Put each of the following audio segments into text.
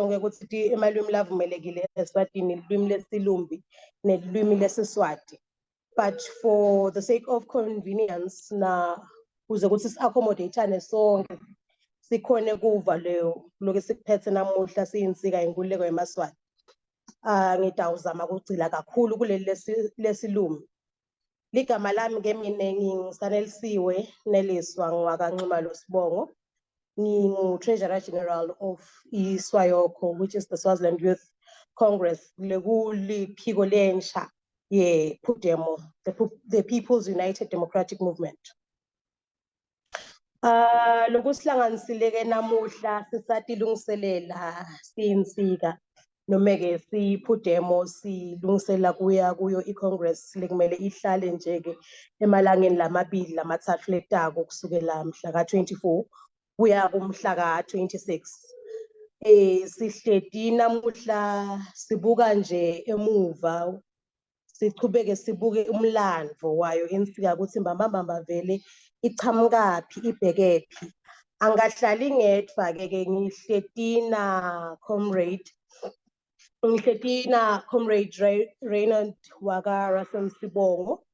sonke ukuthi emalwimi lavumelekile eSwatini ilwimi lesilumbi nelwimi lesiswati, but for the sake of convenience na kuze ukuthi si-accommodatane sonke sikhone kuva leyo lokho sikuphethe namuhla siyinsika inkululeko yamaswati. Ngidawuzama ukugcila kakhulu kuleli lesilumbi. Ligama lami ke mina ngingisanelisiwe Neliswa Ngwakanxumalo Sibongo. Treasurer General of Swayoko, which is the Swaziland Youth Congress, Liphiko lensha ye PUDEMO, the People's United Democratic Movement. Lokusihlanganisile ke namuhla sisatilungiselela siyinsika nomeke PUDEMO silungisela kuyo iCongress lekumele ihlale nje ke emalangeni lamabili lamathathu letako kusukela mhla ka-24 kuya kumhla ka-26. Sihledi namuhla sibuka nje emuva sichubeke sibuke umlandvo wayo insika ukuthi mbambamba vele iqhamukaphi ibhekephi. Angahlali ngedwa ke ngihletina comrade Raymond Wakara Sibongo.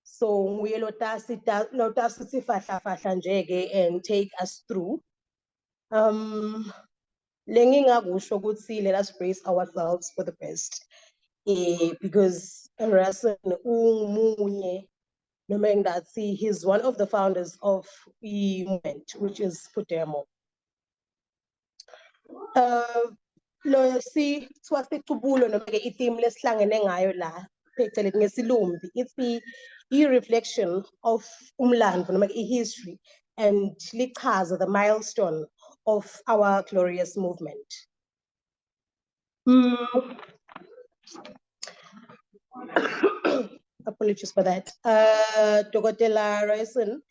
So nguye lotasi sifahla nje ke and take us through. Lengingakusho ukuthi let us brace ourselves for the best. Because Rason ungumunye noma ngingathi he's one of the founders of the movement, which is PUDEMO. Lo siwasikubulo noma ke itheme lesihlangene ngayo la phecelezi ngesilumbi ithi i-reflection of umlando noma history and lichaza the milestone of our glorious movement. Apologies for that. Dokotela Raison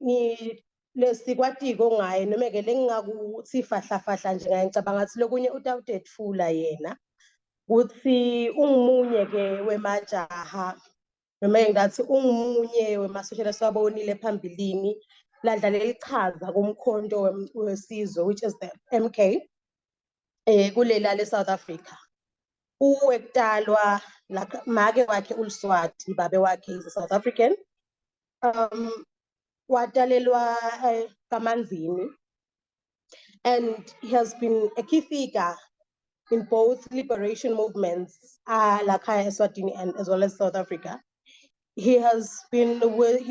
ni lesikwatiko ngaye noma ke lengakuthi fahla nje ngicabanga ngathi lokunye utawutetfula yena uthi ungumunye ke wemajaha noma ngathi ungumunye wemasosha swabonile phambilini ladlalela ichaza kumkhonto wesizwe which is the MK kulela le South Africa. Uwekutalwa make wakhe uLswati babe wakhe is a South African. Watalelwa kaManzini, and he has been a key figure in both liberation movements lakhaya eSwatini and as well as South Africa. He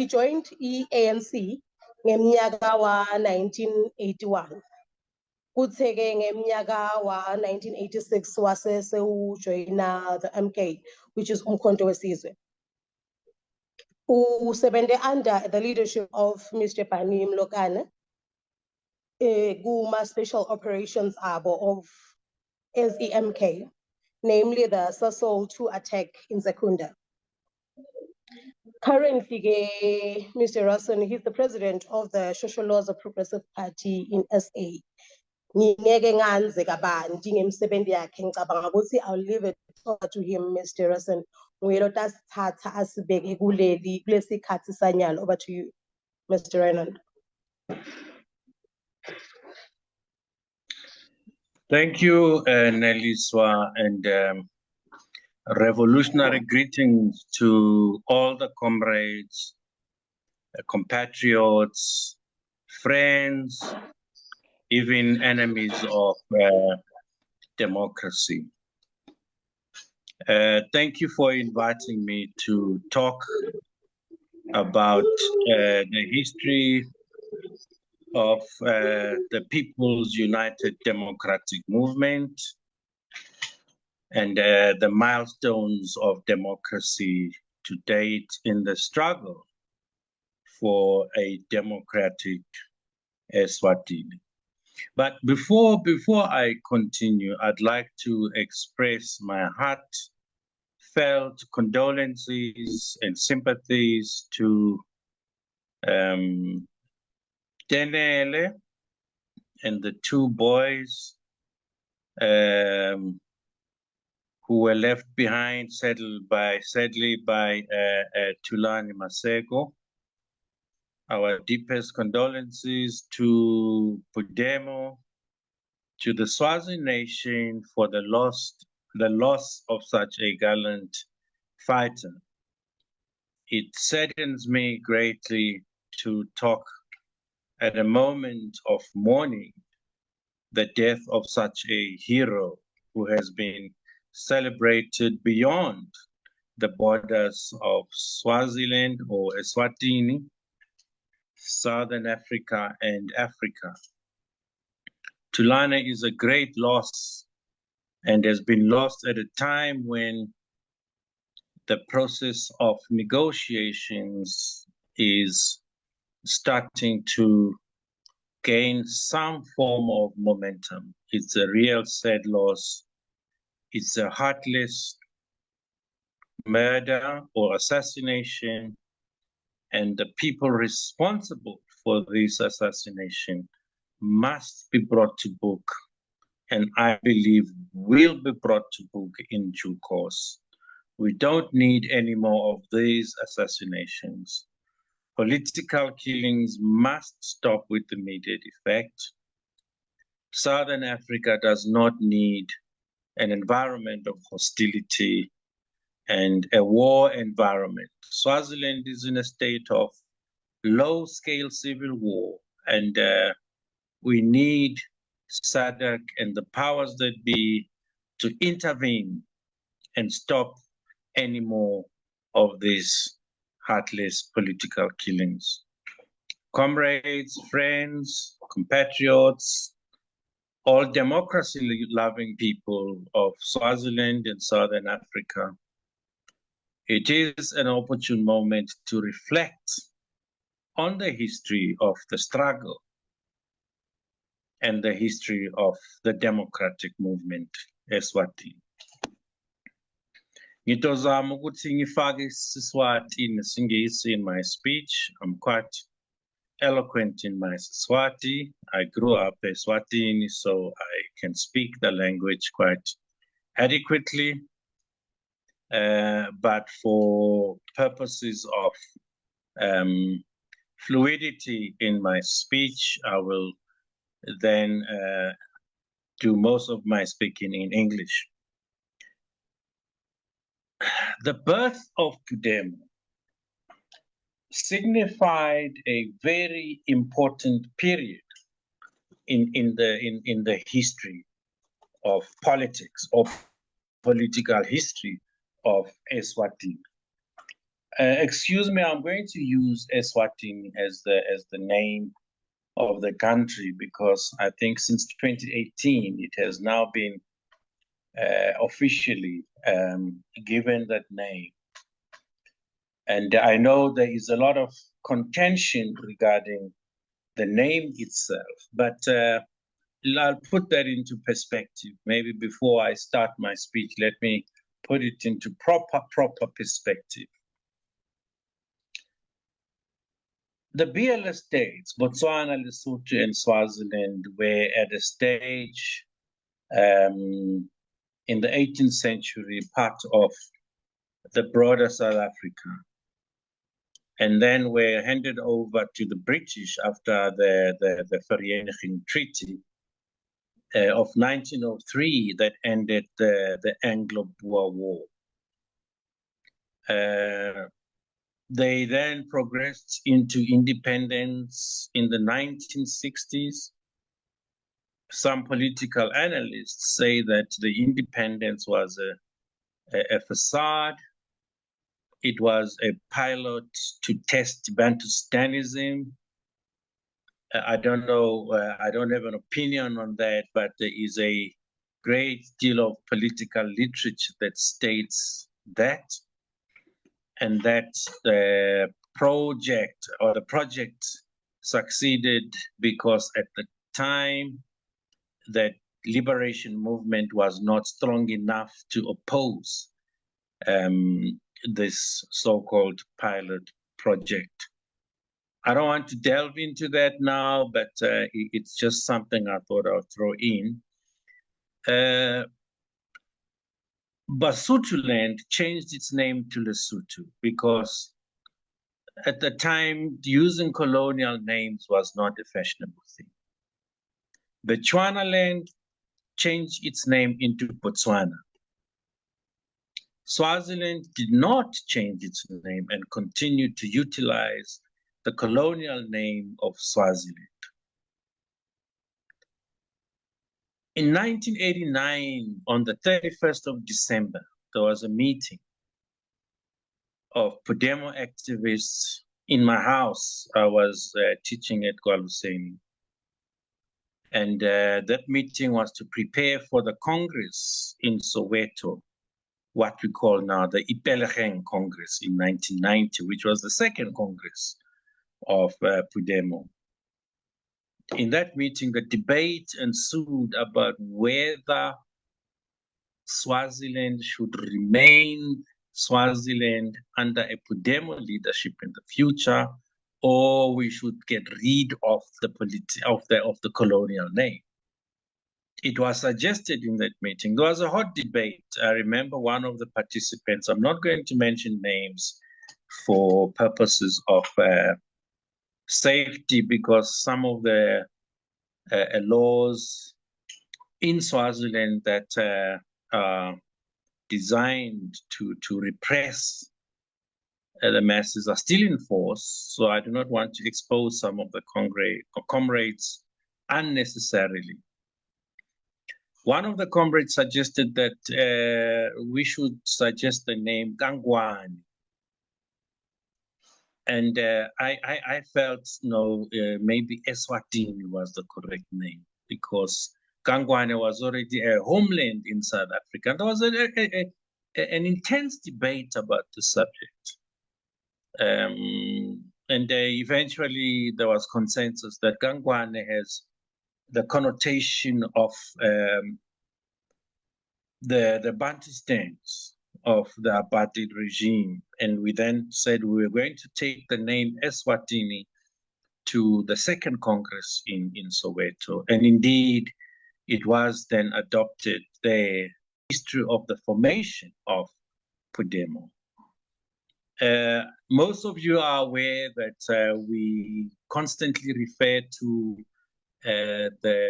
joined ANC ngeminyaka wa 1981. Kutheke ngeminyaka wa 1986 wase sewujoyina the MK, which is umkhonto wesizwe. Usebente under the leadership of Mr. Pani Mlokane kuma special operations abo of SEMK, namely the Sasol 2 attack in Secunda. Currently, Mr. Rason, he's the president of the Social Laws of Progressive Party in SA. I'll leave it to him, Mr. Rason. Over to you, Mr. Reynolds. Thank you, Neliswa, and revolutionary greetings to all the comrades, compatriots, friends, even enemies of democracy. Thank you for inviting me to talk about the history of the People's United Democratic Movement and the milestones of democracy to date in the struggle for a democratic Eswatini. But before I continue, I'd like to express my heartfelt condolences and sympathies to Tenele and the two boys who were left behind, sadly by Tulani Maseko. Our deepest condolences to PUDEMO, to the Swazi nation for the loss of such a gallant fighter. It saddens me greatly to talk at a moment of mourning the death of such a hero who has been celebrated beyond the borders of Swaziland or Eswatini, Southern Africa and Africa. Tulane is a great loss and has been lost at a time when the process of negotiations is starting to gain some form of momentum. It's a real sad loss. It's a heartless murder or assassination, and the people responsible for this assassination must be brought to book, and I believe will be brought to book in due course. We don't need any more of these assassinations. Political killings must stop with immediate effect. Southern Africa does not need an environment of hostility and a war environment. Swaziland is in a state of low-scale civil war, and we need SADC and the powers that be to intervene and stop any more of these heartless political killings. Comrades, friends, compatriots, all democracy-loving people of Swaziland and Southern Africa, it is an opportune moment to reflect on the history of the struggle and the history of the democratic movement, Eswatini. Ngitozama ukuthi ngifake isiSwati nesiNgisi in my speech. I'm quite eloquent in my Swati. I grew up Eswatini, so I can speak the language quite adequately. But for purposes of fluidity in my speech, I will then do most of my speaking in English. The birth of PUDEMO signified a very important period in the history of politics, of political history of Eswatini. Excuse me, I'm going to use Eswatini as the name of the country because I think since 2018 it has now been officially given that name. And I know there is a lot of contention regarding the name itself, but I'll put that into perspective. Maybe before I start my speech, let me put it into proper perspective. The BLS states, Botswana, Lesotho, and Swaziland were at a stage in the 18th century, part of the broader South Africa, and then were handed over to the British after the Vereniging Treaty of 1903 that ended the Anglo-Boer War. They then progressed into independence in the 1960s, some political analysts say that the independence was a facade. It was a pilot to test Bantustanism. I don't know, I don't have an opinion on that, but there is a great deal of political literature that states that, and that the project succeeded because at the time that liberation movement was not strong enough to oppose this so-called pilot project. I don't want to delve into that now, but it's just something I thought I'll throw in. Basutoland changed its name to Lesotho because at the time, using colonial names was not a fashionable thing. Bechuanaland changed its name into Botswana. Swaziland did not change its name and continued to utilize the colonial name of Swaziland. In 1989, on the 31st of December, there was a meeting of PUDEMO activists in my house. I was teaching at Kwaluseni. And that meeting was to prepare for the Congress in Soweto, what we call now the Ipelecheng Congress in 1990, which was the second Congress of PUDEMO. In that meeting, the debate ensued about whether Swaziland should remain Swaziland under a PUDEMO leadership in the future, or we should get rid of the colonial name. It was suggested in that meeting. There was a hot debate. I remember one of the participants, I'm not going to mention names for purposes of safety, because some of the laws in Swaziland that are designed to repress the masses are still in force. So I do not want to expose some of the comrades unnecessarily. One of the comrades suggested that we should suggest the name Gangwani. And I felt, no, maybe Eswatini was the correct name, because Gangwani was already a homeland in South Africa. And there was an intense debate about the subject. And eventually there was consensus that Gangwani has the connotation of the Bantustans of the apartheid regime. And we then said we were going to take the name Eswatini to the second Congress in Soweto. And indeed, it was then adopted the history of the formation of PUDEMO. Most of you are aware that we constantly refer to the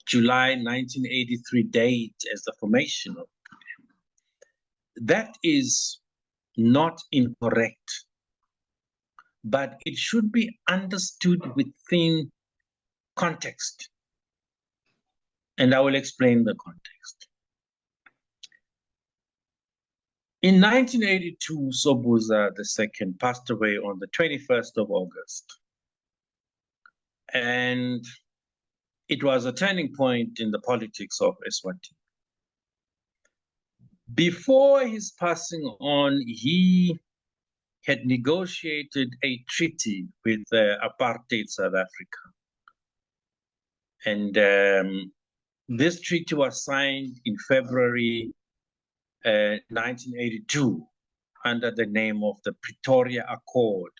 July 1983 date as the formation of PUDEMO. That is not incorrect, but it should be understood within context. And I will explain the context. In 1982, Sobhuza II passed away on the 21st of August. And it was a turning point in the politics of Eswatini. Before his passing on, he had negotiated a treaty with apartheid South Africa. And this treaty was signed in February 1982 under the name of the Pretoria Accord.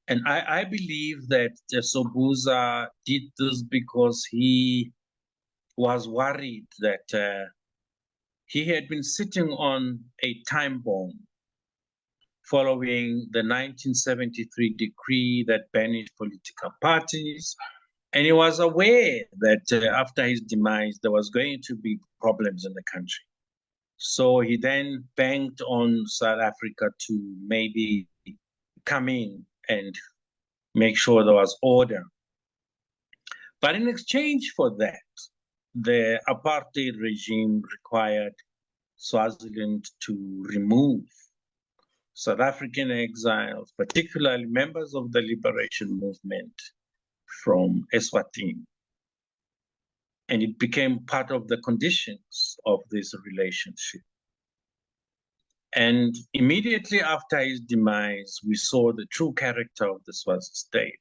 And I believe that Sobhuza did this because he was worried that he had been sitting on a time bomb following the 1973 decree that banished political parties. And he was aware that after his demise, there was going to be problems in the country. So he then banked on South Africa to maybe come in and make sure there was order. But in exchange for that, the apartheid regime required Swaziland to remove South African exiles, particularly members of the liberation movement, from Eswatini. And it became part of the conditions of this relationship. And immediately after his demise, we saw the true character of the Swazi state.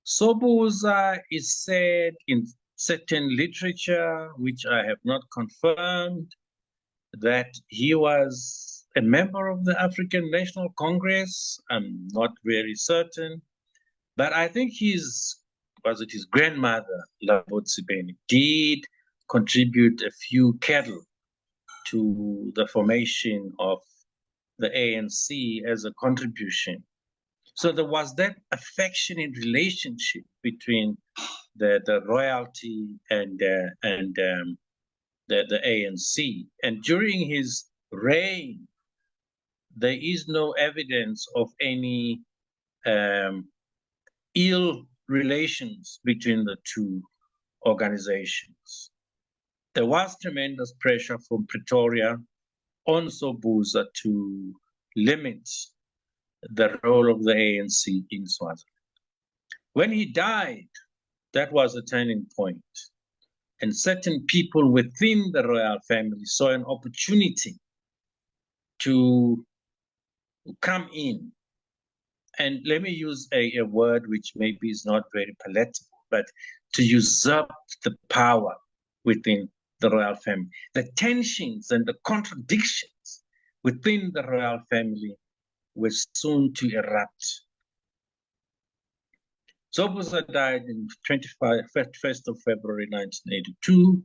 Sobhuza is said in certain literature, which I have not confirmed, that he was a member of the African National Congress. I'm not very certain, but I think his grandmother, Labotsibeni, did contribute a few cattle to the formation of the ANC as a contribution. So there was that affectionate relationship between the royalty and the ANC. And during his reign, there is no evidence of any ill relations between the two organizations. There was tremendous pressure from Pretoria on Sobhuza to limit the role of the ANC in Swaziland. When he died, that was a turning point. And certain people within the royal family saw an opportunity to come in. And let me use a word which maybe is not very palatable, but to usurp the power within the royal family. The tensions and the contradictions within the royal family were soon to erupt. Sobhuza died on 1st of February 1982.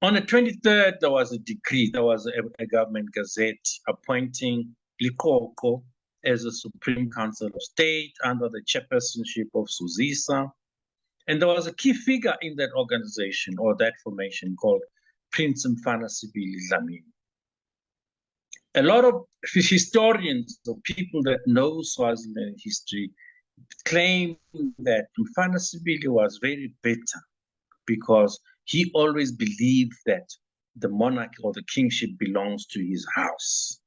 On the 23rd, there was a decree, there was a government gazette appointing Likoko as a Supreme Council of State under the chairpersonship of Suzisa. And there was a key figure in that organization or that formation called Prince Mfana Sibili Dlamini. A lot of historians or people that know Swaziland history claim that Mfana Sibili was very bitter because he always believed that the monarchy or the kingship belongs to his house,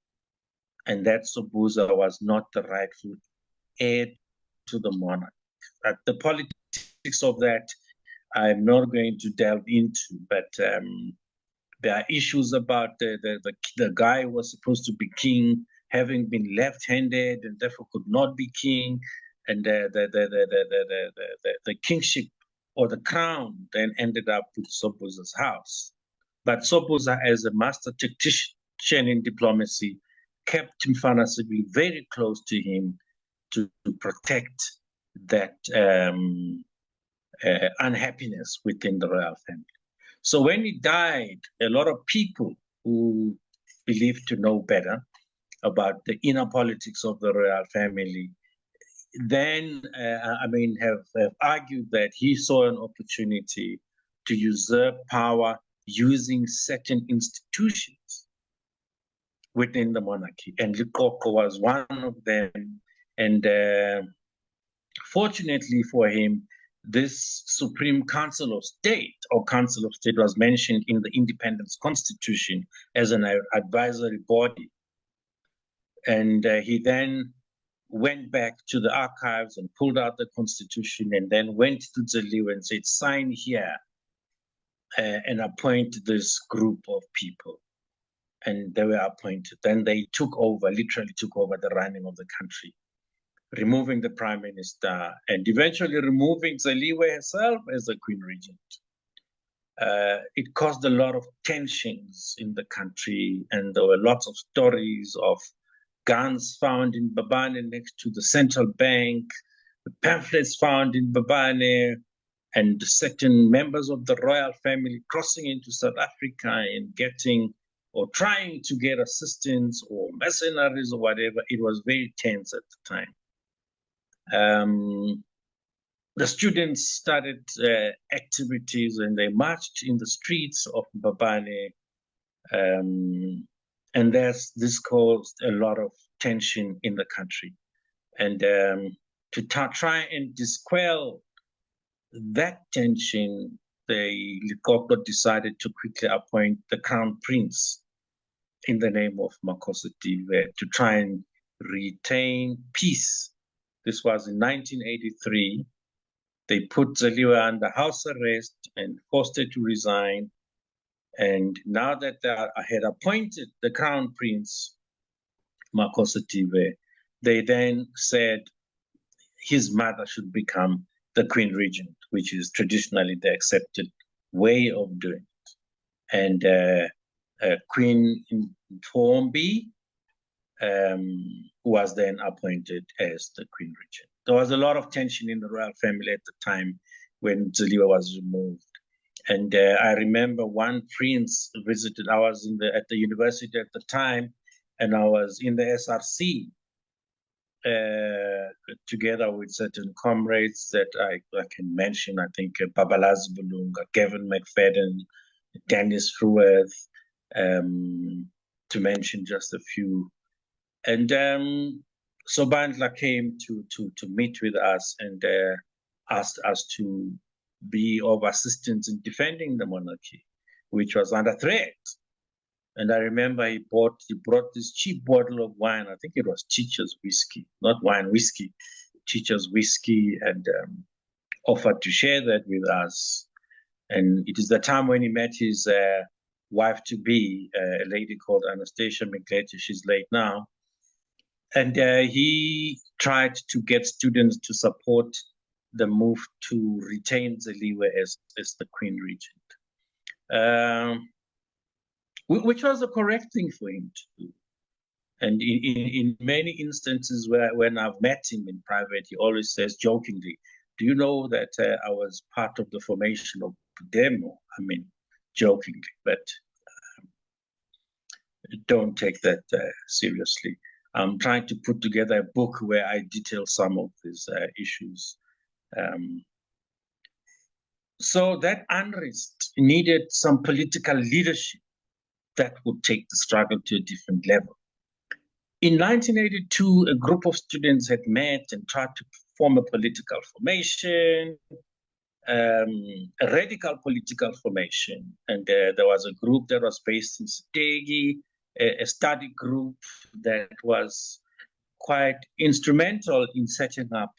and that Sobhuza was not the rightful heir to the monarch. The politics of that, I'm not going to delve into, but there are issues about the guy who was supposed to be king having been left-handed and therefore could not be king, and the kingship or the crown then ended up with Sobhuza's house. But Sobhuza, as a master tactician in diplomacy, kept Mfana Sibili very close to him to protect that unhappiness within the royal family. So when he died, a lot of people who believed to know better about the inner politics of the royal family then, have argued that he saw an opportunity to usurp power using certain institutions within the monarchy. And Likoko was one of them. And fortunately for him, this Supreme Council of State or Council of State was mentioned in the Independence Constitution as an advisory body. And he then went back to the archives and pulled out the constitution and then went to Dzeliwe and said, sign here and appoint this group of people. And they were appointed. Then they literally took over the running of the country, removing the prime minister and eventually removing Dzeliwe herself as the queen regent. It caused a lot of tensions in the country, and there were lots of stories of guns found in Mbabane next to the central bank, the pamphlets found in Mbabane, and certain members of the royal family crossing into South Africa and getting or trying to get assistance or mercenaries or whatever. It was very tense at the time. The students started activities and they marched in the streets of Mbabane. And this caused a lot of tension in the country. And to try and dispel that tension, the Likoko decided to quickly appoint the crown prince in the name of Makhosetive to try and retain peace. This was in 1983. They put Zaliwe under house arrest and forced her to resign. And now that I had appointed the crown prince, Makhosetive, they then said his mother should become the queen regent, which is traditionally the accepted way of doing it. And Queen Ntombi was then appointed as the queen regent. There was a lot of tension in the royal family at the time when Zaliwe was removed. And I remember one prince visited. I was at the university at the time, and I was in the SRC together with certain comrades that I can mention. I think Babalazi Bulunga, Gavin McFadden, Dennis Fruworth, to mention just a few. And Sobandla came to meet with us and asked us to be of assistance in defending the monarchy, which was under threat. And I remember he brought this cheap bottle of wine. I think it was Teacher's whiskey, not wine, whiskey, Teacher's whiskey, and offered to share that with us. And it is the time when he met his wife-to-be, a lady called Anastasia McLeod. She's late now. And he tried to get students to support the move to retain Zaliwe as the queen regent, which was the correct thing for him to do. And in many instances when I've met him in private, he always says jokingly, do you know that I was part of the formation of PUDEMO? I mean, jokingly, but don't take that seriously. I'm trying to put together a book where I detail some of these issues. So that unrest needed some political leadership that would take the struggle to a different level. In 1982, a group of students had met and tried to form a political formation, a radical political formation. And there was a group that was based in Stegi, a study group that was quite instrumental in setting up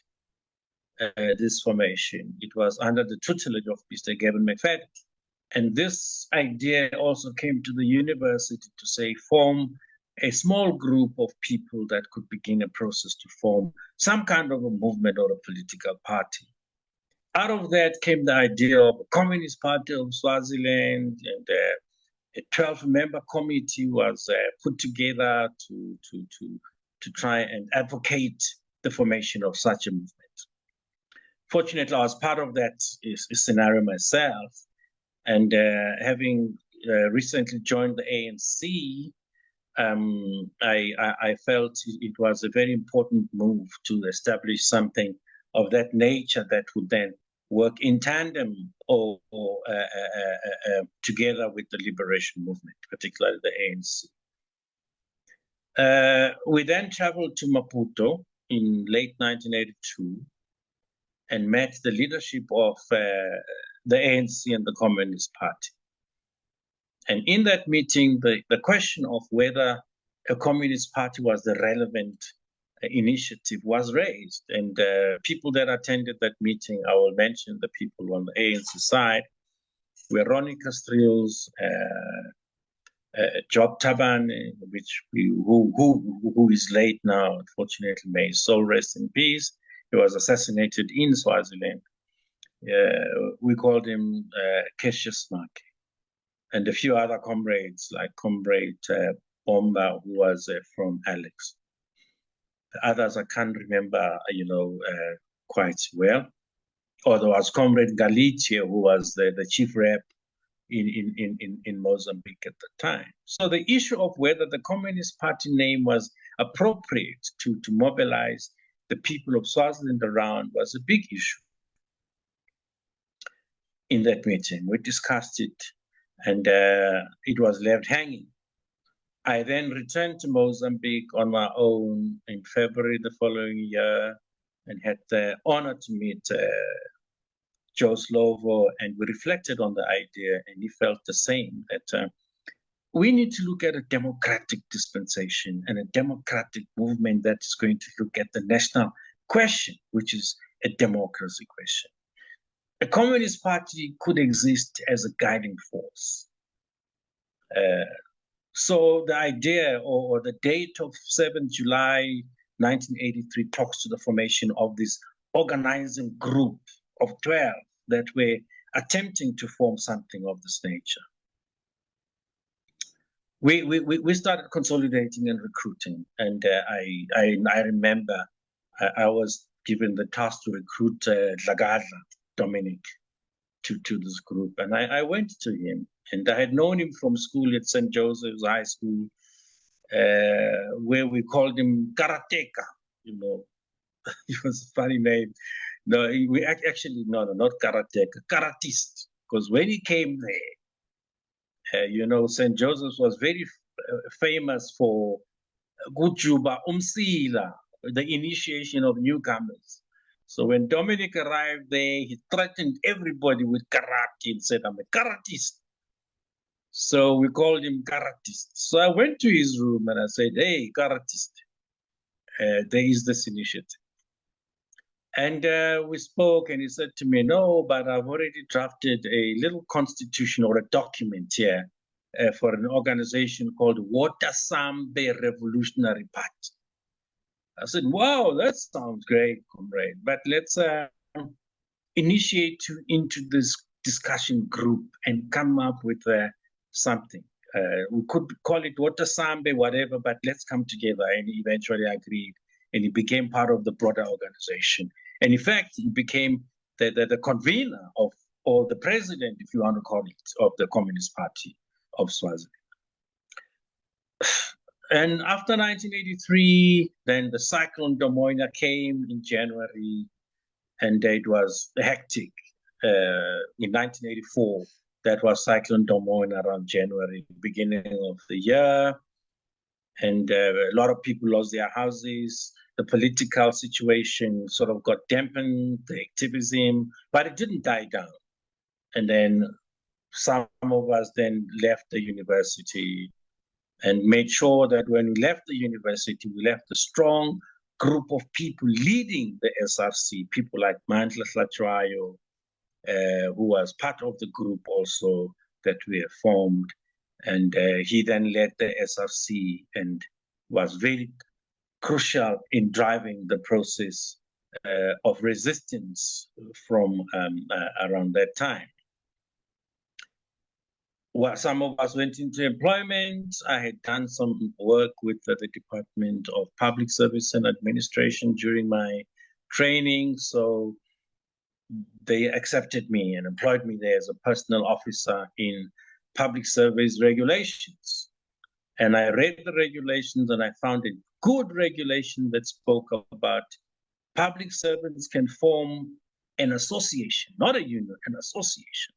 this formation. It was under the tutelage of Mr. Gavin McFadden. And this idea also came to the university to say, form a small group of people that could begin a process to form some kind of a movement or a political party. Out of that came the idea of a Communist Party of Swaziland, and a 12-member committee was put together to try and advocate the formation of such a movement. Fortunately, I was part of that scenario myself, and having recently joined the ANC, I felt it was a very important move to establish something of that nature that would then work in tandem or together with the liberation movement, particularly the ANC. We then traveled to Maputo in late 1982 and met the leadership of the ANC and the Communist Party. And in that meeting, the question of whether a Communist Party was the relevant initiative was raised. And people that attended that meeting, I will mention the people on the ANC side, were Ronnie Castrios, Job Taban, who is late now, unfortunately, may his soul rest in peace. He was assassinated in Swaziland. We called him Cassius Mark, and a few other comrades like Comrade Bomba, who was from Alex. The others I can't remember, quite well. Or there was Comrade Galicia, who was the chief rep in Mozambique at the time. So the issue of whether the Communist Party name was appropriate to mobilize the people of Swaziland around was a big issue. In that meeting, we discussed it, and it was left hanging. I then returned to Mozambique on my own in February the following year and had the honor to meet Joe Slovo, and we reflected on the idea, and he felt the same, that we need to look at a democratic dispensation and a democratic movement that is going to look at the national question, which is a democracy question. A communist party could exist as a guiding force. So the idea or the date of 7th July 1983 talks to the formation of this organizing group of 12 that were attempting to form something of this nature. We started consolidating and recruiting, and I remember I was given the task to recruit Dlagadla Dominic to this group, and I went to him, and I had known him from school at St. Joseph's High School, where we called him Karateka. You know, it was a funny name. No, we actually no, not Karateka, Karatist, because when he came there, you know, St. Joseph's was very famous for Gujuba Umsila, the initiation of newcomers. So when Dominic arrived there, he threatened everybody with karate and said, I'm a karatist. So we called him karatist. So I went to his room and I said, hey, karatist, there is this initiative. And we spoke, and he said to me, no, but I've already drafted a little constitution or a document here for an organization called Watasambe Revolutionary Party. I said, wow, that sounds great, comrade, but let's initiate you into this discussion group and come up with something. We could call it Watasambe, whatever, but let's come together. And he eventually agreed, and he became part of the broader organization. And in fact, he became the convener of, or the president, if you want to call it, of the Communist Party of Swaziland. And after 1983, then the Cyclone Domoina came in January, and it was hectic. In 1984, that was Cyclone Domoina around January, beginning of the year. And a lot of people lost their houses. The political situation sort of got dampened, the activism, but it didn't die down. And then some of us then left the university and made sure that when we left the university, we left a strong group of people leading the SRC, people like Mandla Hlatrayo, who was part of the group also that we have formed. And he then led the SRC and was very crucial in driving the process of resistance from around that time. Well, some of us went into employment. I had done some work with the Department of Public Service and Administration during my training. So they accepted me and employed me there as a personal officer in public service regulations. And I read the regulations and I found a good regulation that spoke about public servants can form an association, not a union, an association.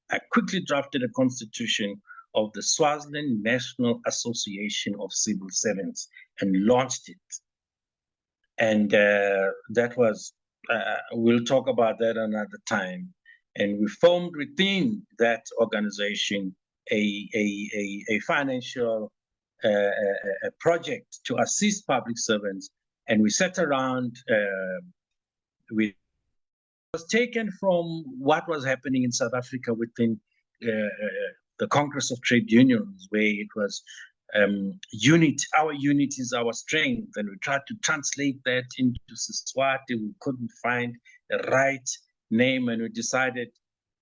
I quickly drafted a constitution of the Swaziland National Association of Civil Servants and launched it. And that was, we'll talk about that another time. And we formed within that organization a financial a project to assist public servants. And we sat around, was taken from what was happening in South Africa within the Congress of Trade Unions, where it was unity, our unity is our strength, and we tried to translate that into Siswati. We couldn't find the right name, and we decided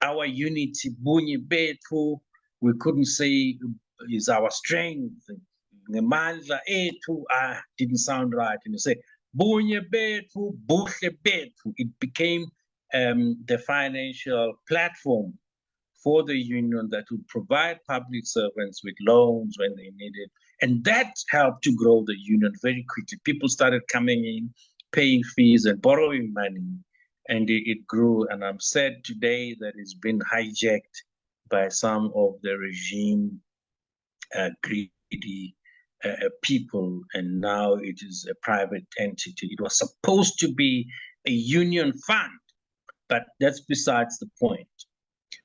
our unity, bunye bethu, we couldn't say is our strength. Ngemandla ethu didn't sound right, and you say bunye bethu, buhle bethu. It became the financial platform for the union that would provide public servants with loans when they needed. And that helped to grow the union very quickly. People started coming in, paying fees and borrowing money, and it grew. And I'm sad today that it's been hijacked by some of the regime greedy people, and now it is a private entity. It was supposed to be a union fund But that's besides the point.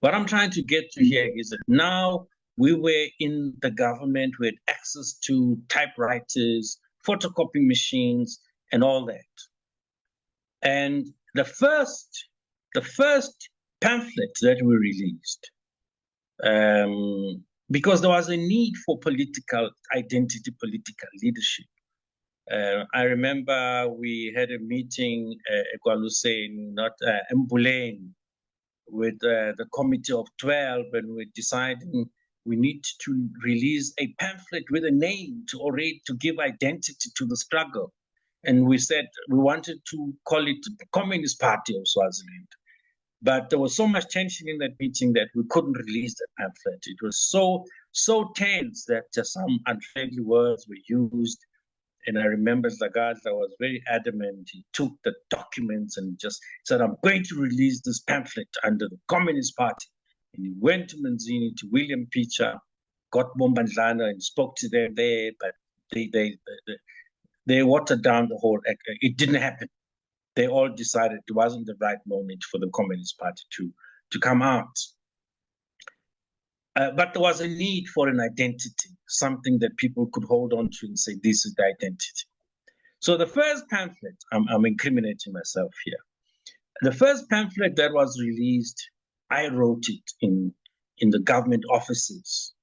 What I'm trying to get to here is that now we were in the government, we had access to typewriters, photocopy machines, and all that. And the first pamphlet that we released, because there was a need for political identity, political leadership. I remember we had a meeting at Egualuseni, not Mbuleni, with the committee of 12, and we're deciding we need to release a pamphlet with a name to give identity to the struggle. And we said we wanted to call it the Communist Party of Swaziland. But there was so much tension in that meeting that we couldn't release the pamphlet. It was so tense that some unfriendly words were used. And I remember Zagaza was very adamant. He took the documents and just said, I'm going to release this pamphlet under the Communist Party. And he went to Manzini, to William Picha, got Bombandlana and spoke to them there, but they watered down the whole act. It didn't happen. They all decided it wasn't the right moment for the Communist Party to come out. But there was a need for an identity, something that people could hold on to and say, this is the identity. So the first pamphlet, I'm incriminating myself here. The first pamphlet that was released, I wrote it in the government offices.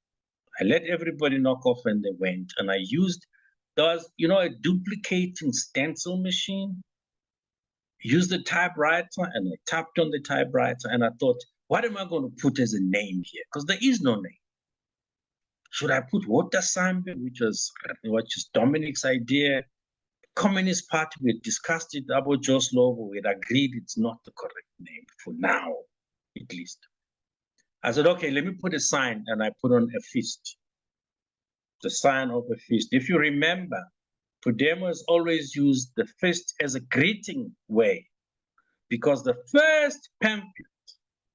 I let everybody knock off and they went. And I used, there was, a duplicating stencil machine. Used the typewriter and I tapped on the typewriter and I thought, what am I going to put as a name here? Because there is no name. Should I put Wotasambe, which was Dominic's idea? Communist Party, we had discussed it, Abu Joe's logo, we had agreed it's not the correct name for now, at least. I said, okay, let me put a sign, and I put on a fist. The sign of a fist. If you remember, PUDEMO has always used the fist as a greeting way, because the first pamphlet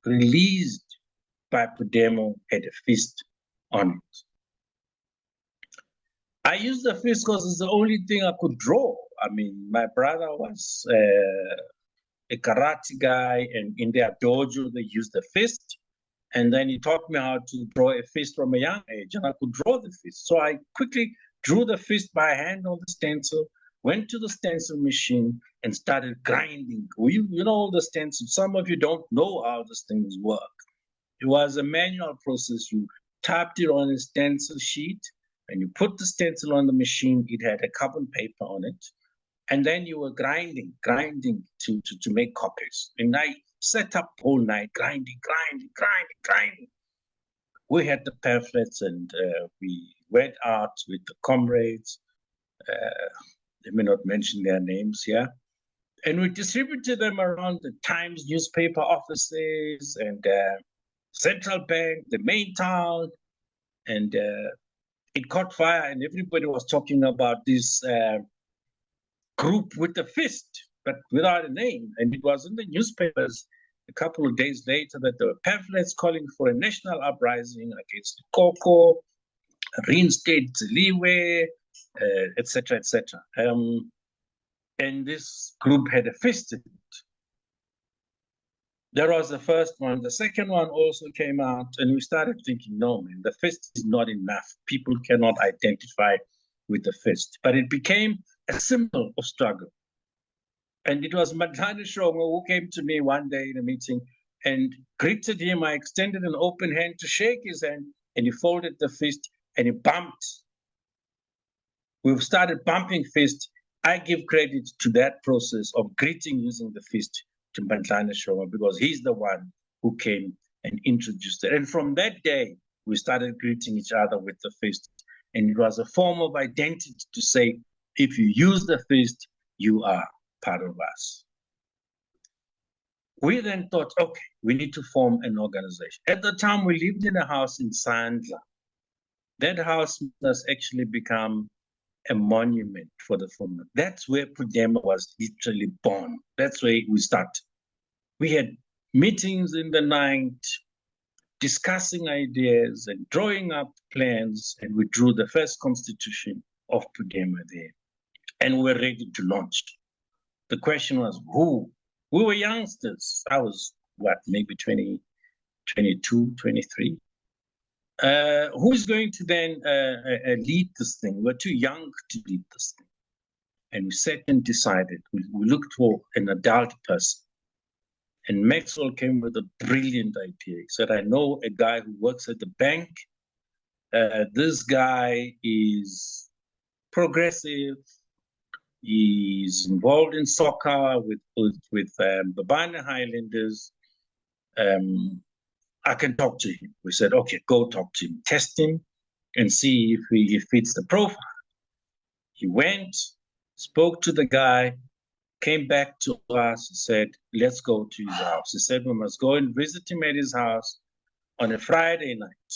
released by PUDEMO had a fist on it. I used the fist because it's the only thing I could draw. I mean, my brother was a karate guy, and in their dojo, they used the fist. And then he taught me how to draw a fist from a young age, and I could draw the fist. So I quickly drew the fist by hand on the stencil, went to the stencil machine, and started grinding. You know the stencil. Some of you don't know how these things work. It was a manual process. You tapped it on a stencil sheet, and you put the stencil on the machine. It had a carbon paper on it. And then you were grinding to make copies. And I sat up all night, grinding. We had the pamphlets, and we went out with the comrades. Let me not mention their names here. And we distributed them around the Times newspaper offices and Central Bank, the main town. And it caught fire, and everybody was talking about this group with the fist, but without a name. And it was in the newspapers a couple of days later that there were pamphlets calling for a national uprising against Koko, reinstate Ziliwe, etc., etc. And this group had a fist in it. That was the first one. The second one also came out, and we started thinking, no, man, the fist is not enough. People cannot identify with the fist. But it became a symbol of struggle. And it was Madlana Shongo who came to me one day in a meeting and greeted him. I extended an open hand to shake his hand, and he folded the fist and he bumped. We've started bumping fist. I give credit to that process of greeting using the fist to Madlana Shongo, because he's the one who came and introduced it. And from that day, we started greeting each other with the fist. And it was a form of identity to say, if you use the fist, you are part of us. We then thought, okay, we need to form an organization. At the time, we lived in a house in Sandla. That house has actually become a monument for the former. That's where PUDEMO was literally born. That's where we started. We had meetings in the night, discussing ideas and drawing up plans, and we drew the first constitution of PUDEMO there. And we were ready to launch. The question was, who We were youngsters. I was, what, maybe 20, 22, 23. Who's going to then lead this thing? We're too young to lead this thing. And we sat and decided. We looked for an adult person. And Maxwell came with a brilliant idea. He said, I know a guy who works at the bank. This guy is progressive. He's involved in soccer with the Bana Highlanders. I can talk to him. We said, okay, go talk to him, test him, and see if he fits the profile. He went, spoke to the guy, came back to us, said, let's go to his house. He said, we must go and visit him at his house on a Friday night.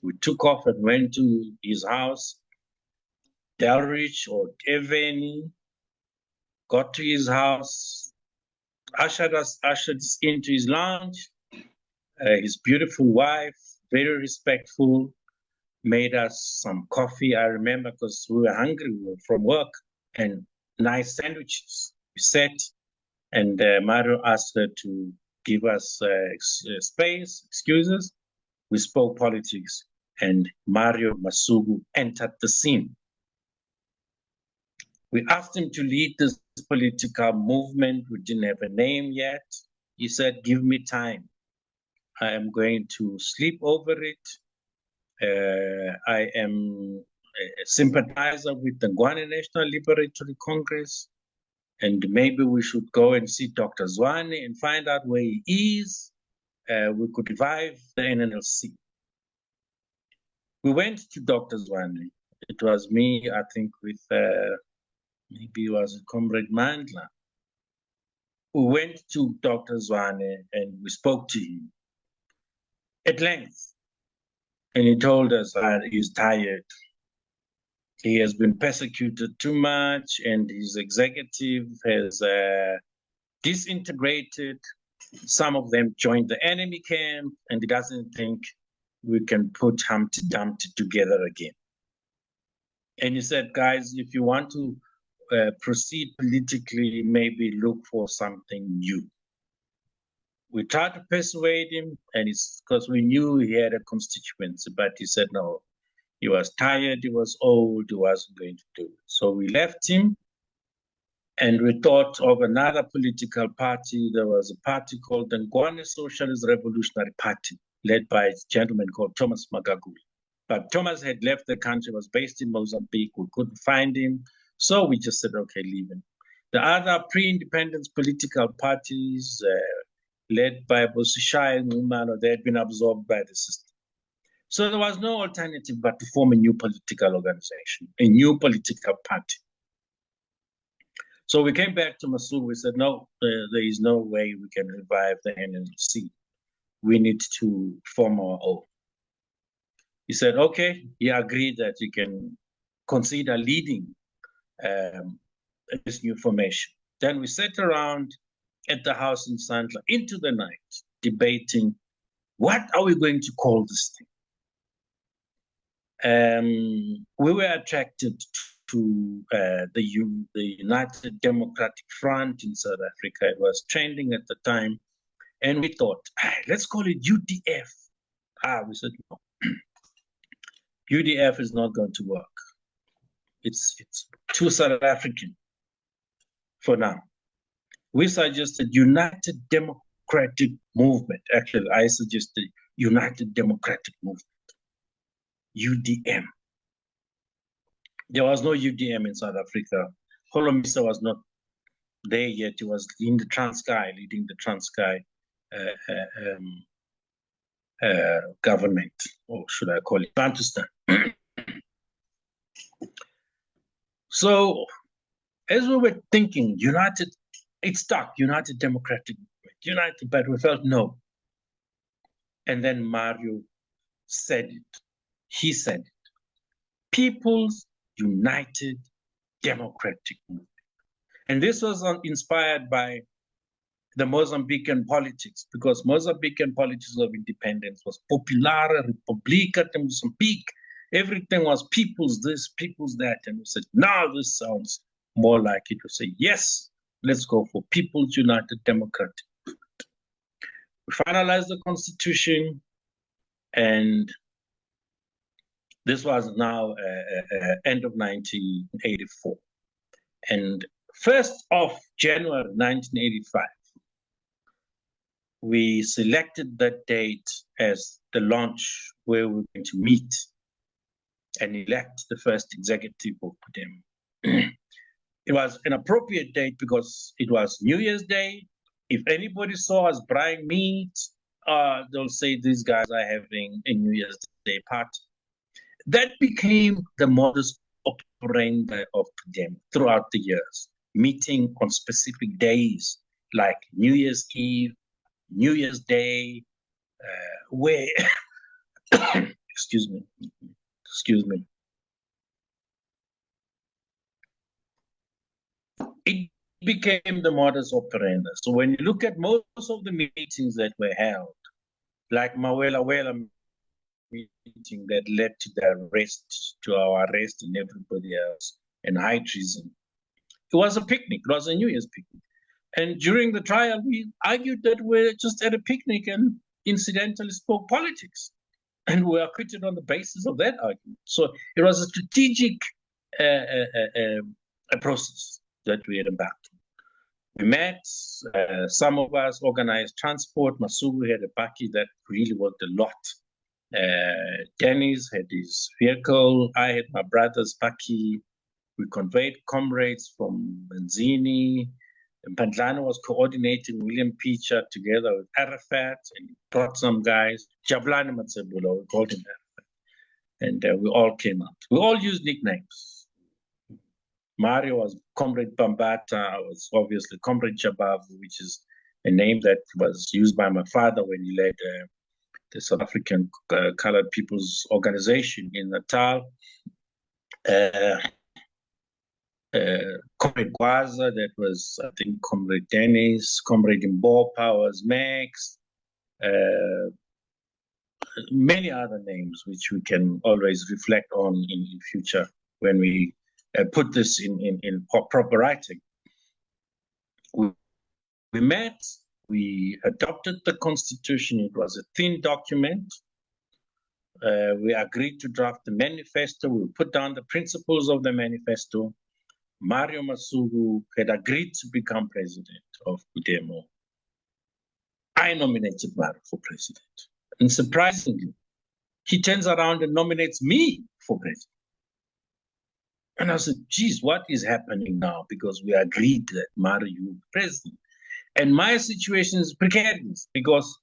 We took off and went to his house, Delrich or Eveni, got to his house, ushered us into his lounge. His beautiful wife, very respectful, made us some coffee. I remember because we were hungry, we were from work, and nice sandwiches. We sat, and Mario asked her to give us space, excuses. We spoke politics, and Mario Masugu entered the scene. We asked him to lead this political movement. We didn't have a name yet. He said, give me time. I am going to sleep over it. I am a sympathizer with the Ngwane National Liberatory Congress, and maybe we should go and see Dr. Zwane and find out where he is. We could revive the NNLC. We went to Dr. Zwane. It was me, I think, with maybe it was Comrade Mandla. We went to Dr. Zwane and we spoke to him at length. And he told us that he's tired. He has been persecuted too much, and his executive has disintegrated. Some of them joined the enemy camp, and he doesn't think we can put Humpty Dumpty together again. And he said, guys, if you want to proceed politically, maybe look for something new. We tried to persuade him, and it's because we knew he had a constituency, but he said no. He was tired, he was old, he wasn't going to do it. So we left him, and we thought of another political party. There was a party called the Ngwane Socialist Revolutionary Party, led by a gentleman called Thomas Magaguli. But Thomas had left the country, was based in Mozambique. We couldn't find him. So we just said, okay, leave him. The other pre-independence political parties, led by Bosishai and Umano, they had been absorbed by the system. So there was no alternative but to form a new political organization, a new political party. So we came back to Masugu. We said, no, there is no way we can revive the NNC. We need to form our own. He said, okay. He agreed that he can consider leading this new formation. Then we sat around at the house in Sandla into the night, debating, what are we going to call this thing? We were attracted to the United Democratic Front in South Africa. It was trending at the time. And we thought, let's call it UDF. We said, no. UDF is not going to work. It's too South African for now. We suggested United Democratic Movement. Actually, I suggested United Democratic Movement, UDM. There was no UDM in South Africa. Holomisa was not there yet. He was in the Transkei, leading the Transkei government, or should I call it Bantustan. So, as we were thinking, United, it stuck, United Democratic Movement, United, but we felt no. And then Mario said it. He said it. People's United Democratic Movement. And this was inspired by the Mozambican politics, because Mozambican politics of independence was Popular, República de Mozambique. Everything was people's this, people's that. And we said, now this sounds more like it. We say, yes, Let's go for People's United Democratic. We finalized the constitution, and this was now end of 1984. And 1st of January 1985, we selected that date as the launch where we're going to meet and elect the first executive of PUDEMO. It was an appropriate date because it was New Year's Day. If anybody saw us buying meat, they'll say these guys are having a New Year's Day party. That became the modus operandi of PUDEMO throughout the years, meeting on specific days like New Year's Eve, New Year's Day, where, excuse me. It became the modus operandi. So when you look at most of the meetings that were held, like Mawela meeting that led to our arrest and everybody else, and high treason, it was a picnic. It was a New Year's picnic. And during the trial, we argued that we're just at a picnic and incidentally spoke politics. And we were acquitted on the basis of that argument. So it was a strategic process that we had embarked on. We met, some of us organized transport. Masuku had a baki that really worked a lot. Dennis had his vehicle. I had my brother's baki. We conveyed comrades from Benzini. And Pandlana was coordinating William Picha together with Arafat, and he brought some guys. Jablani Matsebula, we called him Arafat. And we all came out. We all used nicknames. Mario was Comrade Bambata, was obviously Comrade Jabavu, which is a name that was used by my father when he led the South African Colored People's Organization in Natal. Comrade Gwaza, that was, I think, Comrade Dennis, Comrade Mbopa was Max, many other names which we can always reflect on in future when we put this in proper writing. We met, we adopted the Constitution. It was a thin document. We agreed to draft the manifesto. We put down the principles of the manifesto. Mario Masuku had agreed to become president of PUDEMO. I nominated Mario for president. And surprisingly, he turns around and nominates me for president. And I said, geez, what is happening now? Because we agreed that Mario will be president. And my situation is precarious because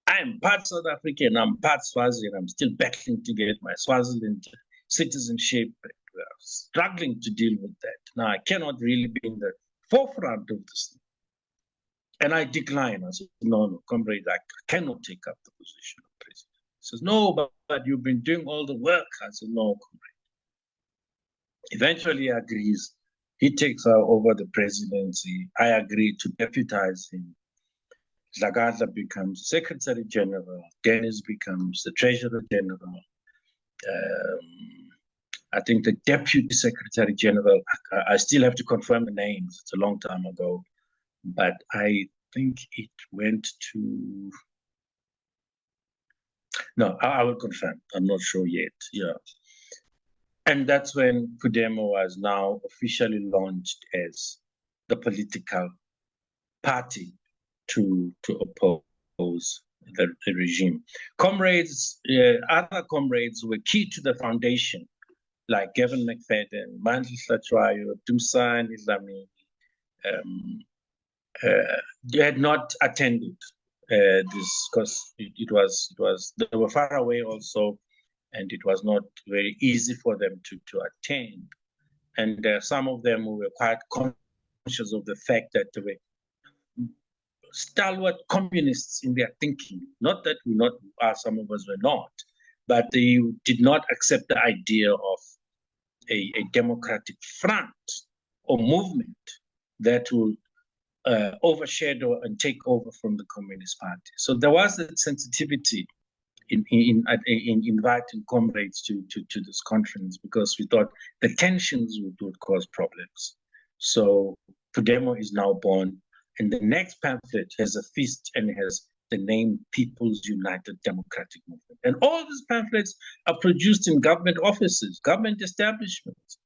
I'm part South African, I'm part Swaziland, I'm still battling to get my Swaziland citizenship. We are struggling to deal with that. Now, I cannot really be in the forefront of this thing. And I decline. I said, no, comrade, I cannot take up the position of president. He says, no, but you've been doing all the work. I said, no, comrade. Eventually, he agrees. He takes over the presidency. I agree to deputize him. Zagata becomes Secretary General. Dennis becomes the Treasurer General. I think the Deputy Secretary General, I still have to confirm the names. It's a long time ago. But I think it went to... No, I will confirm. I'm not sure yet. Yeah. And that's when PUDEMO was now officially launched as the political party to oppose the regime. Comrades, other comrades were key to the foundation, like Gavin McFadden, Mandla Hlatrayo, Dumsan Islami. They had not attended this because it was they were far away also, and it was not very easy for them to attend. And some of them were quite conscious of the fact that they were stalwart communists in their thinking. Not that some of us were not, but they did not accept the idea of a democratic front or movement that will overshadow and take over from the Communist Party. So there was that sensitivity in inviting comrades to this conference because we thought the tensions would cause problems. So PUDEMO is now born, and the next pamphlet has a fist and has the name People's United Democratic Movement. And all these pamphlets are produced in government offices, government establishments.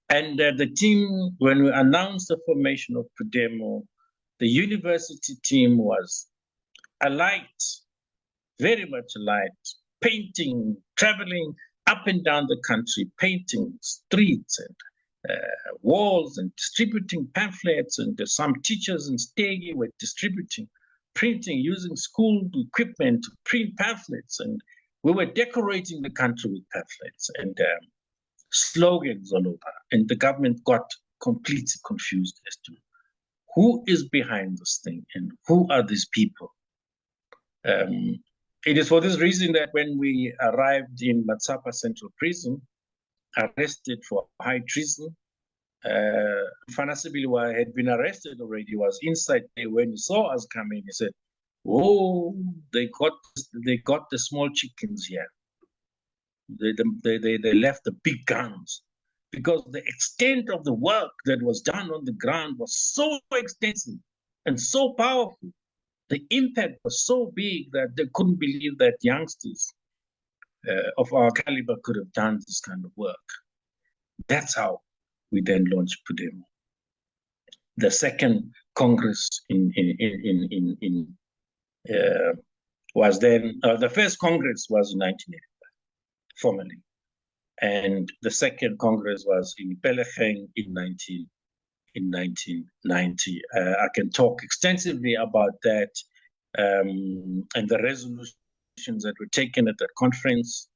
And the team, when we announced the formation of PUDEMO, the university team was alight, very much alight, painting, traveling up and down the country, painting streets and walls and distributing pamphlets. And some teachers in Stegi were distributing, printing, using school equipment to print pamphlets. And we were decorating the country with pamphlets and slogans all over. And the government got completely confused as to who is behind this thing and who are these people. It is for this reason that when we arrived in Matsapa Central Prison, arrested for high treason, Fana Sibiliwa had been arrested already, was inside there. When he saw us coming, he said, "Oh, they got the small chickens here. They left the big guns," because the extent of the work that was done on the ground was so extensive and so powerful. The impact was so big that they couldn't believe that youngsters of our caliber could have done this kind of work. That's how we then launched PUDEMO. The second Congress was then, the first Congress was in 1985, formally. And the second Congress was in Pelecheng in 1990. I can talk extensively about that and the resolutions that were taken at that conference.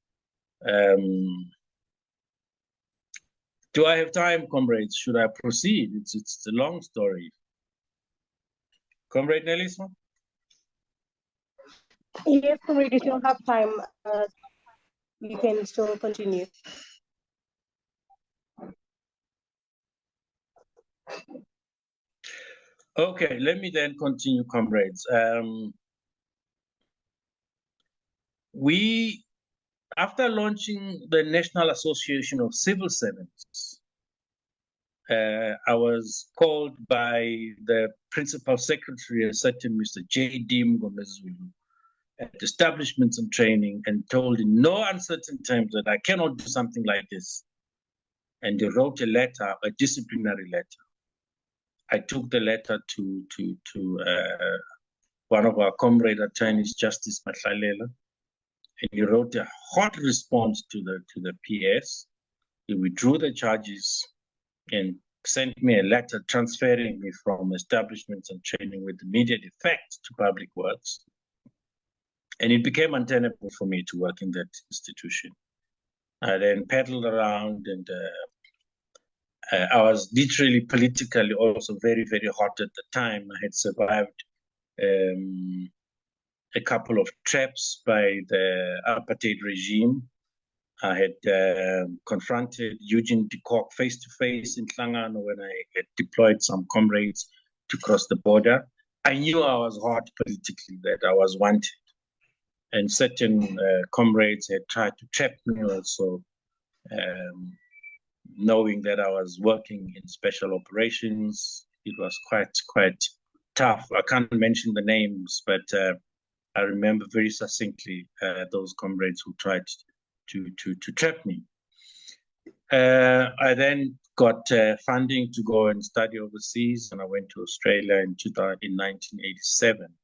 Do I have time, comrades? Should I proceed? It's a long story. Comrade Nelson? Yes, comrade, you still have time. You can still continue. Okay, let me then continue, comrades. After launching the National Association of Civil Servants, I was called by the principal secretary, a certain Mr. J.D. Mgomezulu, at establishments and training, and told in no uncertain terms that I cannot do something like this. And he wrote a letter, a disciplinary letter. I took the letter to one of our comrade attorneys, Justice Matlalela, and he wrote a hot response to the PS. He withdrew the charges and sent me a letter transferring me from establishments and training with immediate effect to public works. And it became untenable for me to work in that institution. I then paddled around, and I was literally politically also very, very hot at the time. I had survived a couple of traps by the apartheid regime. I had confronted Eugene de Kock face-to-face in Tlangano when I had deployed some comrades to cross the border. I knew I was hot politically, that I was wanted. And certain comrades had tried to trap me also, knowing that I was working in special operations. It was quite tough. I can't mention the names, but I remember very succinctly those comrades who tried to trap me. I then got funding to go and study overseas, and I went to Australia in 1987.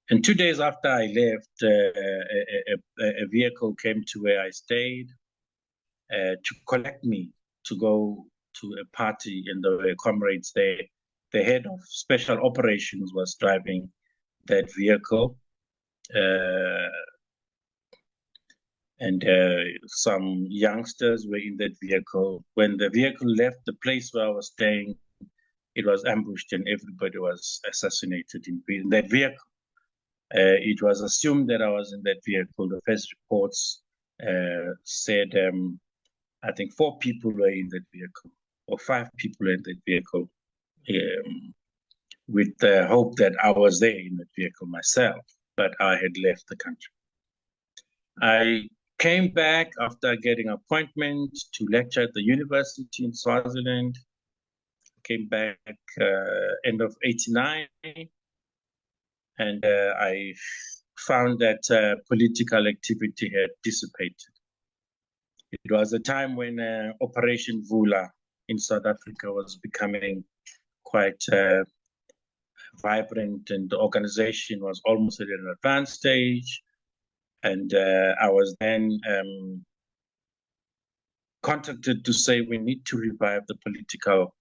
And 2 days after I left, a vehicle came to where I stayed to collect me to go to a party, and there were comrades there. The head of special operations was driving that vehicle, and some youngsters were in that vehicle. When the vehicle left the place where I was staying, it was ambushed and everybody was assassinated in that vehicle. It was assumed that I was in that vehicle. The first reports said, I think 4 people were in that vehicle, or 5 people in that vehicle, with the hope that I was there in that vehicle myself, but I had left the country. I Came back after getting appointment to lecture at the university in Swaziland. Came back end of '89, and I found that political activity had dissipated. It was a time when Operation Vula in South Africa was becoming quite vibrant, and the organization was almost at an advanced stage. And I was then contacted to say we need to revive the political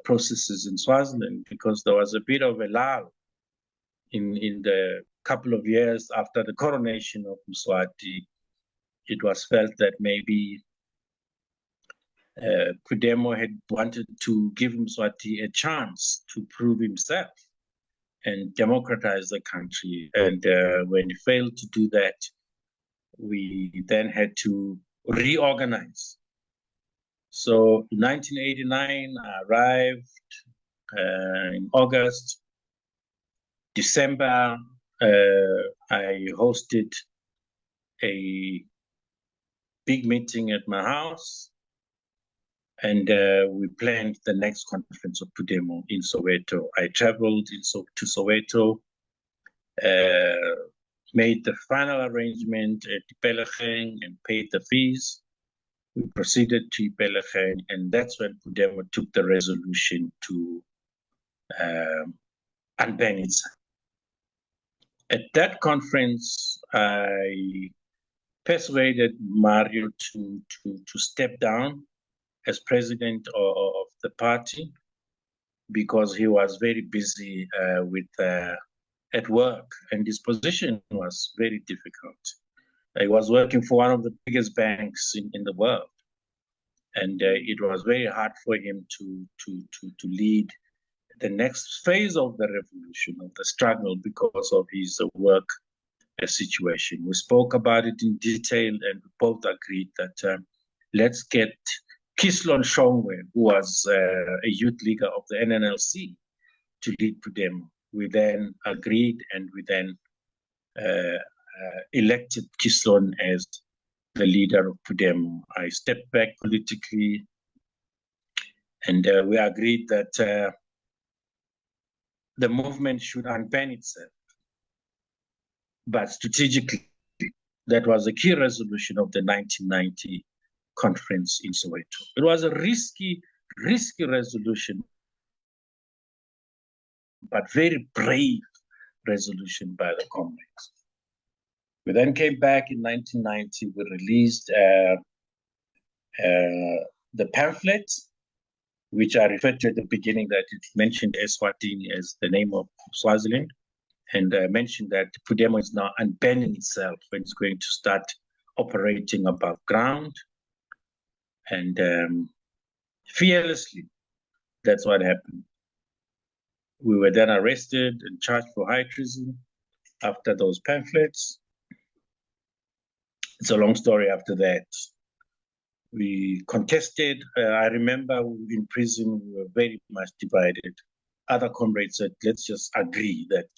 processes in Swaziland, because there was a bit of a lull in the couple of years after the coronation of Mswati. It was felt that maybe PUDEMO had wanted to give Mswati a chance to prove himself and democratize the country. And when he failed to do that, we then had to reorganize. So in 1989, I arrived in August. December, I hosted a big meeting at my house, and we planned the next conference of PUDEMO in Soweto. I traveled to Soweto, made the final arrangement at Ipelecheng and paid the fees. We proceeded to Ipelecheng, and that's when PUDEMO took the resolution to unban itself. At that conference, I persuaded Mario to step down as president of the party, because he was very busy at work, and his position was very difficult. He was working for one of the biggest banks in the world, and it was very hard for him to lead the next phase of the revolution, of the struggle, because of his work situation. We spoke about it in detail, and we both agreed that let's get Kislon Shongwe, who was a youth leader of the NNLC, to lead PUDEMO. We then agreed, and we then elected Kislon as the leader of PUDEMO. I stepped back politically, and we agreed that the movement should unban itself. But strategically, that was a key resolution of the 1990 conference in Soweto. It was a risky resolution, but very brave resolution by the comrades. We then came back in 1990. We released the pamphlet, which I referred to at the beginning, that it mentioned Eswatini as the name of Swaziland, and mentioned that PUDEMO is now unbanning itself and it's going to start operating above ground. And fearlessly, that's what happened. We were then arrested and charged for high treason after those pamphlets. It's a long story after that. We contested. I remember in prison, we were very much divided. Other comrades said, let's just agree that,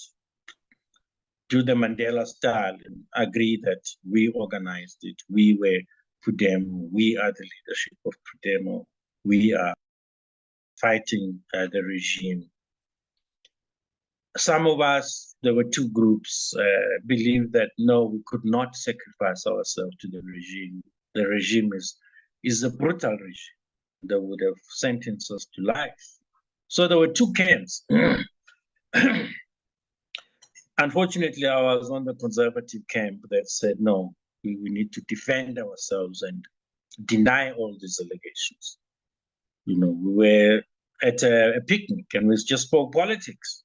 do the Mandela style, and agree that we organized it. We were PUDEMO. We are the leadership of PUDEMO. We are fighting the regime. Some of us, there were two groups, believed that no, we could not sacrifice ourselves to the regime. The regime is a brutal regime that would have sentenced us to life. So there were two camps. Unfortunately, I was on the conservative camp that said, no, we need to defend ourselves and deny all these allegations. You know, we were at a picnic and we just spoke politics.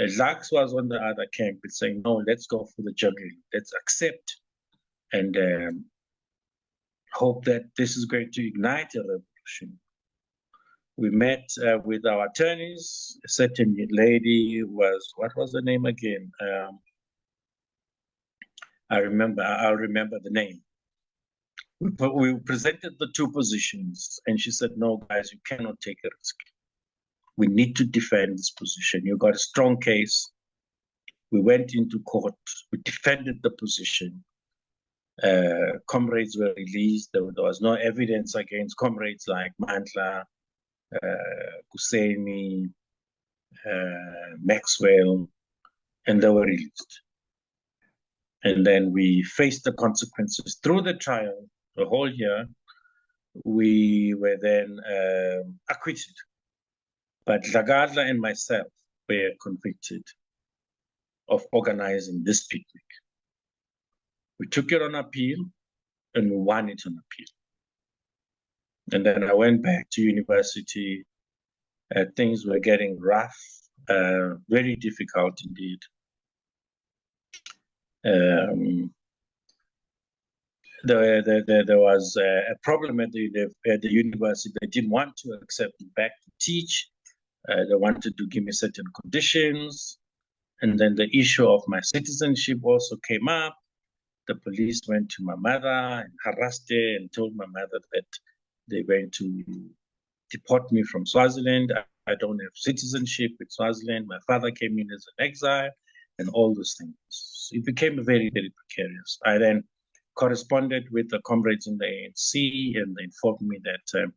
Jacques was on the other camp and saying, no, let's go for the juggling. Let's accept and hope that this is going to ignite a revolution. We met with our attorneys. A certain lady was, what was the name again? I'll remember the name. We presented the two positions, and she said, no, guys, you cannot take a risk. We need to defend this position. You got a strong case. We went into court. We defended the position. Comrades were released. There was no evidence against comrades like Mandla, Kuseni, Maxwell, and they were released. And then we faced the consequences through the trial. The whole year, we were then acquitted. But Dlagadla and myself were convicted of organizing this picnic. We took it on appeal, and we won it on appeal. And then I went back to university. Things were getting rough, very difficult indeed. There was a problem at the university. They didn't want to accept me back to teach. They wanted to give me certain conditions. And then the issue of my citizenship also came up. The police went to my mother and harassed her and told my mother that they're going to deport me from Swaziland. I don't have citizenship with Swaziland. My father came in as an exile and all those things. It became very, very precarious. I then corresponded with the comrades in the ANC, and they informed me that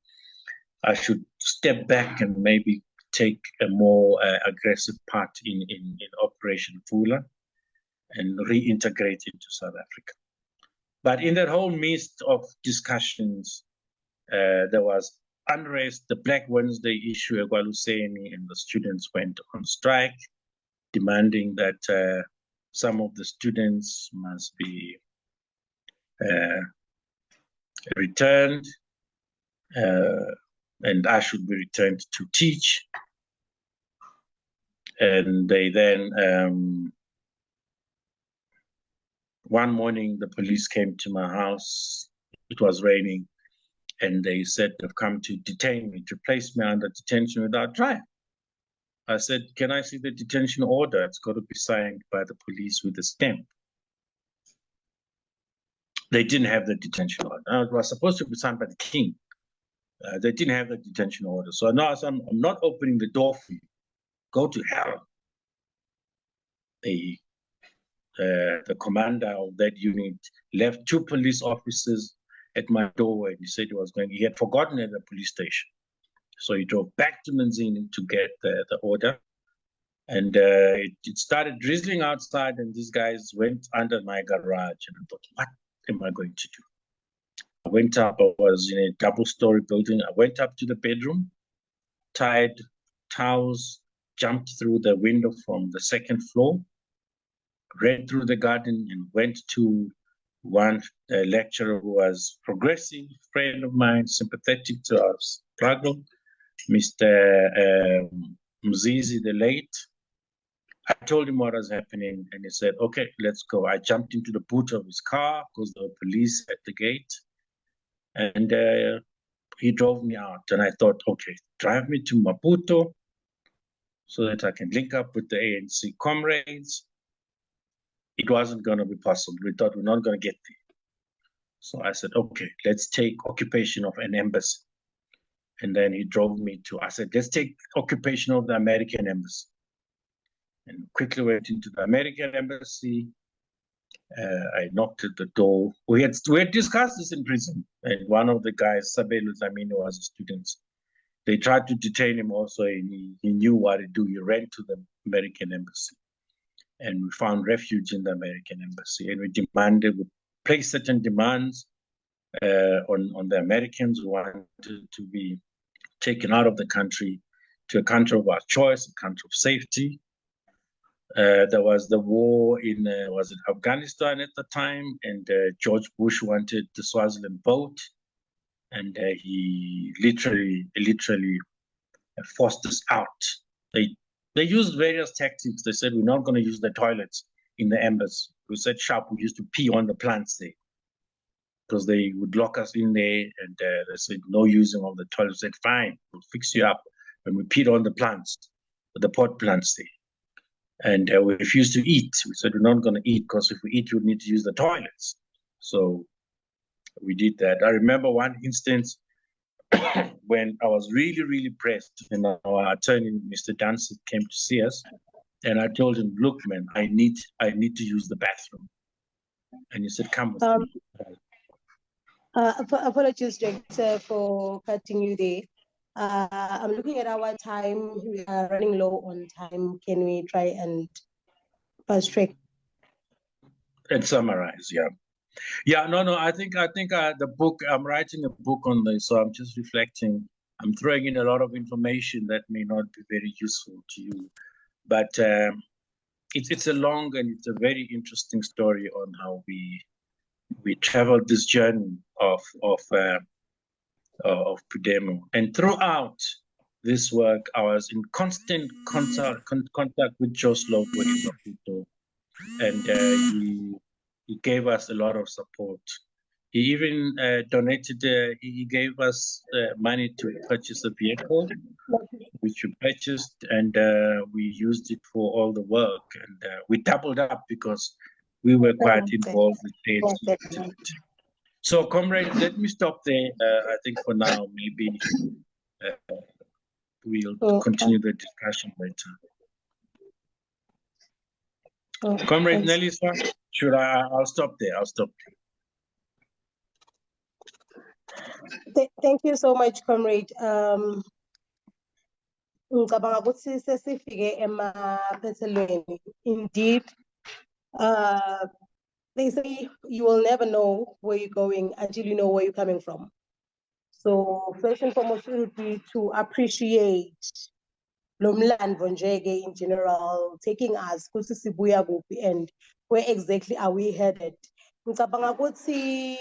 I should step back and maybe take a more aggressive part in Operation Fula and reintegrate into South Africa. But in that whole midst of discussions, there was unrest. The Black Wednesday issue at Egualuseni, and the students went on strike, demanding that some of the students must be returned, and I should be returned to teach. And they then, one morning, the police came to my house. It was raining, and they said they've come to detain me, to place me under detention without trial. I said, can I see the detention order? It's got to be signed by the police with a stamp. They didn't have the detention order. It was supposed to be signed by the king. They didn't have the detention order. So now I'm not opening the door for you. Go to hell. The commander of that unit left 2 police officers at my door, and he said he had forgotten at the police station. So he drove back to Manzini to get the order. And it started drizzling outside, and these guys went under my garage. And I thought, what am I going to do? I went up. I was in a double-story building. I went up to the bedroom, tied towels, jumped through the window from the 2nd floor, ran through the garden, and went to one lecturer who was progressive, friend of mine, sympathetic to our struggle, Mr. Mzizi, the late. I told him what was happening, and he said, okay, let's go. I jumped into the boot of his car because there were police at the gate, and he drove me out. And I thought, okay, drive me to Maputo so that I can link up with the ANC comrades. It wasn't going to be possible. We thought we're not going to get there. So I said, okay, let's take occupation of an embassy. And then he drove me I said, let's take occupation of the American embassy. And quickly went into the American embassy. I knocked at the door. We had discussed this in prison. And one of the guys, Sabelu Zamini, was a student. They tried to detain him also, and he knew what to do. He ran to the American embassy. And we found refuge in the American embassy. And we placed certain demands on the Americans who wanted to be taken out of the country to a country of our choice, a country of safety. There was the war in, was it Afghanistan at the time? And George Bush wanted the Swaziland vote. And he literally forced us out. They used various tactics. They said, we're not going to use the toilets in the embassy. We said, sharp, we used to pee on the plants there, because they would lock us in there, and they said, no using of the toilets. We said, fine, we'll fix you up. And we peed on the plants, the pot plants there. And we refused to eat. We said, we're not going to eat, because if we eat, we need to use the toilets. So we did that. I remember one instance when I was really, really pressed, and our attorney, Mr. Dancy, came to see us, and I told him, look, man, I need to use the bathroom. and you said, come with me. Apologies, Director, for cutting you there. I'm looking at our time. We are running low on time. Can we try and fast track? And summarize, yeah. Yeah, no, I think the book, I'm writing a book on this, so I'm just reflecting. I'm throwing in a lot of information that may not be very useful to you, but it's a long and it's a very interesting story on how we traveled this journey of PUDEMO. And throughout this work, I was in constant contact with Joslo in Maputo, and he gave us a lot of support. He even donated, he gave us money to purchase a vehicle, which we purchased, and we used it for all the work. And we doubled up because we were quite involved with it. So, comrade, let me stop there. I think for now, maybe we'll continue the discussion later. Comrade Nelisa, I'll stop there. Thank you so much, Comrade. Ngicabanga ukuthi sesifike emaphethelweni. Indeed, they say you will never know where you're going until you know where you're coming from. So first and foremost, it would be to appreciate Lomlandvo njeke in general, taking us kuthi sibuya kuphi and where exactly are we headed. Ngicabanga ukuthi